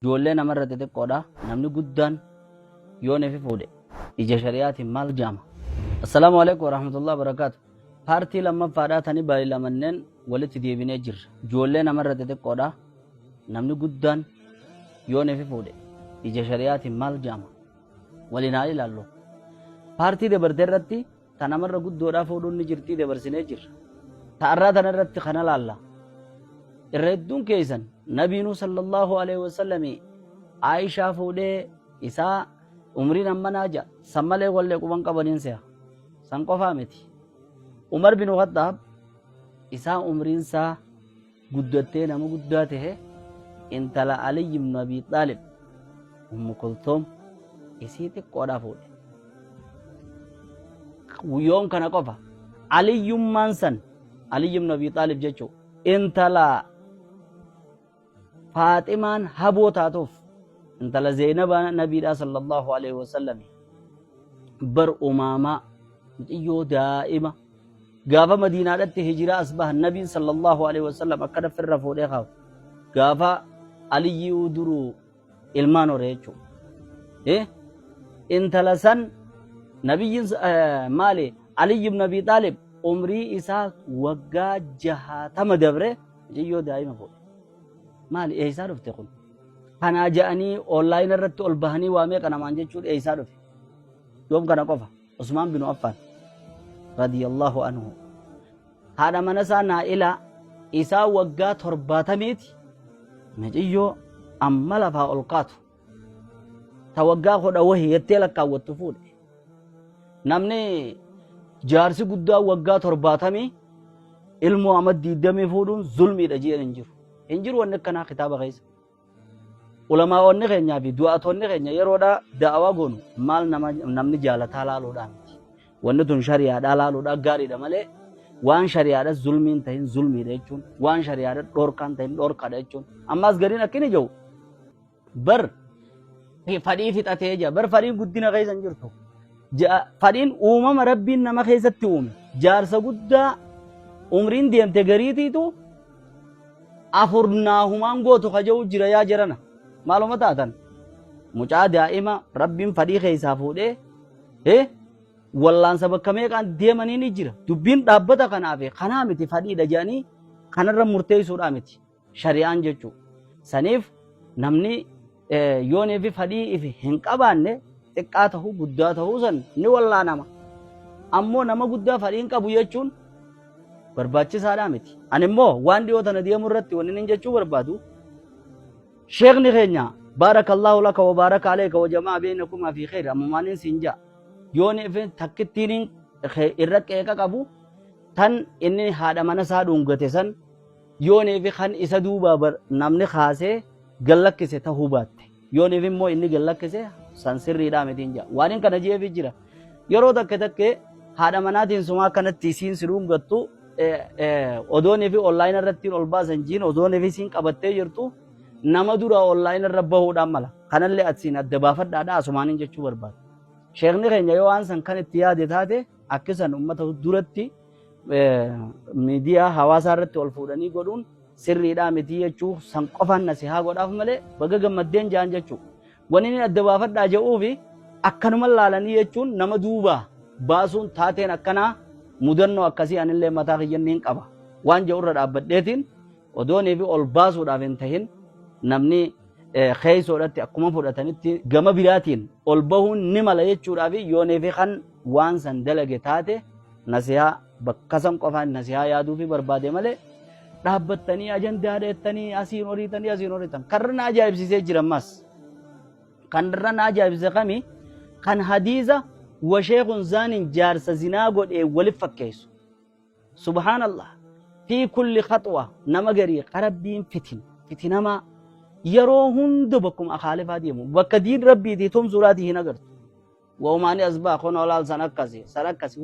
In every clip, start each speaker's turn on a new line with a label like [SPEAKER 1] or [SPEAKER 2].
[SPEAKER 1] Ijoolleen namarra xixiqqoodha. Namni guddaan yoo neefi fuudhe ija shari'aatiin maal jaama? Assalaamu alaikum warahmatullahi wabarakatuh. Paartii lammaffaadhaa tanii baay'ee lamanneen walitti deebinee jirra. Ijoollee namarra xixiqqoodha. Namni guddaan yoo neefi fuudhe ija shari'aatiin maal jaama? Waliin haa ilaallu. Paartii dabartee irratti ta namarra guddoodhaa fuudhuun ni jirtii dabarsinee jirra. Ta'arraa tana irratti kana laalla. Irra hedduun keessan Nabiinu sallallahu alaihi wasallam Aishaa fuudhee isaa umriin amma naaja sammalee wallee quban qabaniin se'a. San qofaa miti. Umar bin Khattaab isaa umriin isaa guddattee nama guddaa tahe intala Ali ibn Abi Talib Ummu Kulthum isii xiqqoodhaa fuudhe. Yoon kana qofa Aliyyummaan san Ali ibn Abi Talib jechuu intala Faatimaan haboo taatuuf intala Zeenaba Nabiidhaa sallallahu alaihi wasallam bar umaamaa mucayyoo daa'ima gaafa Madiinaadhaatti hijiraa asbahan Nabiin sallallahu alaihi wasallam akka dafirra fuudhee qabu gaafa Aliyyuu duruu ilmaan horee jechuudha. Intala san Nabiyyiin maali Ali ibn Abi Talib umrii isaa waggaa 60 dabre mucayyoo daa'ima fuudhe. Maali eeysaa dhufte kun? Kanaa ja'anii onlaayinii irratti ol bahanii waamee qanamaan jechuudha eeysaa dhufe. Yoom kana qofa Usmaan bin Affaan radiyallahu anhu haadha mana isaa Naa'ilaa isaa waggaa 70ti mucayyoo amma lafaa ol kaatu ta waggaa 10 wahii yettee lakkaawwattu fuudhe. Namni jaarsi guddaa waggaa 70 ilmoo amma 20 fuudhuun zulmiidha jedhan hin jiru. Injiru wanni akkanaa kitaaba keessa. Ulamaa'onni keenyaa fi du'aatonni keenya yeroodhaa da'awaa goonu maal namni jaalataa laaluudhaan miti. Wanni tun shari'aadhaa laaluudhaan gaariidha malee waan shari'aadha zulmiin ta'in zulmiidha jechuun waan shari'aadha dhorkaan ta'in dhorkaadha jechuun ammaas gariin akkini jiru bar fadhii fixatee jira bar fadhiin guddina keessa hin jirtu. Fadhiin uumama rabbiin nama keessatti uume jaarsa guddaa umriin deemte gariitiitu afurnaahumaan gootu kaja'u jira yaa jirana maaluma taatan mucaa daa'ima rabbiin fadhii keessaa fuudhee wallaansa bakka meeqaan deemanii ni jira dubbiin dhaabbata kanaaf kanaa miti fadhiidha jedhanii kanarra murteessuudhaa miti shari'aan jechuu saniif namni yoonii fi fadhii ifi hin qabaanne xiqqaa tahuu guddaa tahuu san ni wallaanama ammoo nama guddaa fadhiin qabu jechuun barbaachisaadhaa miti. Ani immoo waan dhiyoo tana deemu irratti wanni nin jechuu barbaadu sheekni keenya baarakallahu laka wa baaraka alayka wa jamaa bainakumaa fi khayr ammaaniin siin jaa yoon ife takkittiin irra qeeqa qabu tan inni haadha mana isaa dhungate san yoon ife kan isa duuba namni kaasee gallakkise tahuu baatte yoon ife immoo inni gallakkise san sirriidhaa mitiin jaa waan kana jeefi jira yeroo takke haadha manaatiin sumaa kanatti isiin si dhungattu odoonii fi onlaayinii irratti ol baasan jiin odoonii fi siin qabattee jirtu nama dura onlaayinii irra bahuudhaan mala kanallee atsiin adda baafadhaadhaa asumaaniin jechuu barbaada. Sheekni keenya yoo waan san kan itti yaade taate akkisan uummata duratti miidiyaa hawaasaa irratti ol fuudhanii godhuun sirriidhaa miti jechuu san qofaan nasihaa godhaaf malee baga gammaddeen jaan jechuu. Wanni inni adda baafadhaa jedhuu fi akkanuma laalanii jechuun nama duubaa baasuun taateen akkanaa mudannoo akkasii anillee mataa kiyyanni hin qaba waan jedhurra dhaabbadheetiin odoonii fi ol baasuudhaaf hin tahin namni keeysoodhatti akkuma fudhatanitti gama biraatiin ol bahuun ni mala jechuudhaaf yoonii fi kan waan san dalage taate nasihaa bakka san qofaan nasihaa yaaduu fi barbaade malee dhaabbattanii ajandaa dheettanii asiin horiitan karra na ajaa'ibsiisee jiran mas kanarra na ajaa'ibsiise kami kan hadiisa وشيخ زان جارس زنا قد ولف فكيس سبحان الله في كل خطوة نمجري قربين فتن ما يروهن دبكم أخالف هديهم وكدين ربي دي تم زراته نقرت وماني أسباق ونولال سنكسي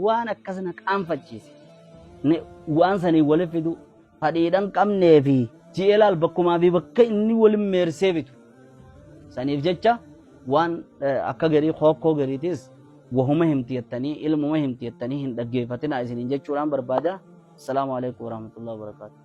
[SPEAKER 1] وانا كسنك أنفتشيس وانساني ولف دو فديدان كم نيفي جيلال بكما في بكي إني ولم ميرسيفتو سنيف جتشا وان أكا غري خوكو غري تيس وهم همتيتني علم وهم همتيتني هندقيفتنا عايزين نجيب شوران بربادة. السلام عليكم ورحمة الله وبركاته.